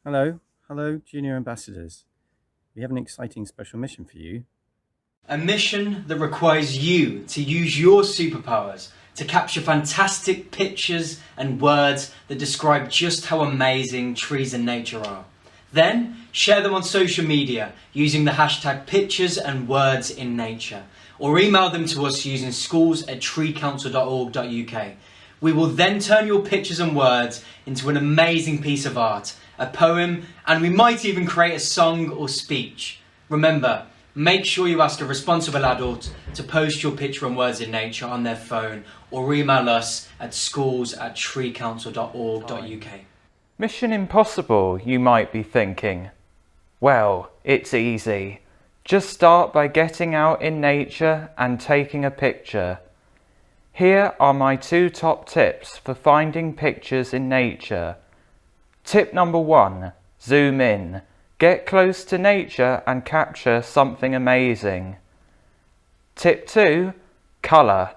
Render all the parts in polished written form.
Hello, junior ambassadors. We have an exciting special mission for you. A mission that requires you to use your superpowers to capture fantastic pictures and words that describe just how amazing trees and nature are. Then share them on social media using the hashtag pictures and words in nature, or email them to us using schools@treecouncil.org.uk. We will then turn your pictures and words into an amazing piece of art, a poem, and we might even create a song or speech. Remember, make sure you ask a responsible adult to post your picture and words in nature on their phone, or email us at schools@treecouncil.org.uk. Mission Impossible, you might be thinking. Well, it's easy. Just start by getting out in nature and taking a picture. Here are my 2 top tips for finding pictures in nature. Tip number 1, zoom in. Get close to nature and capture something amazing. Tip 2, colour.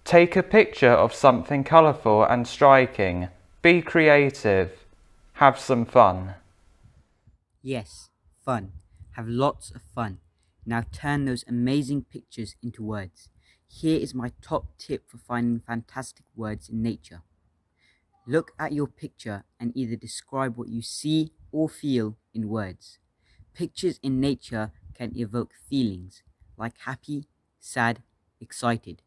Take a picture of something colourful and striking. Be creative. Have some fun. Yes, fun. Have lots of fun. Now turn those amazing pictures into words. Here is my top tip for finding fantastic words in nature. Look at your picture and either describe what you see or feel in words. Pictures in nature can evoke feelings like happy, sad, excited.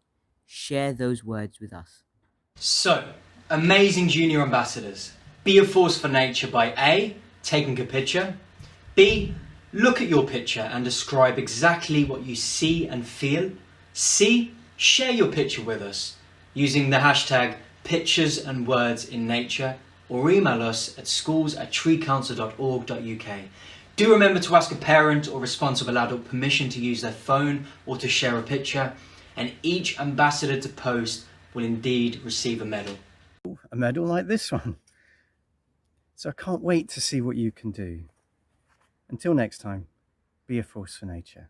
Share those words with us. So, amazing junior ambassadors, be a force for nature by A, taking a picture, B, look at your picture and describe exactly what you see and feel, C, share your picture with us using the hashtag pictures and words in nature, or email us at schools@treecouncil.org.uk. Do remember to ask a parent or responsible adult permission to use their phone or to share a picture, and each ambassador to post will indeed receive a medal. A medal like this one. So I can't wait to see what you can do. Until next time, be a force for nature.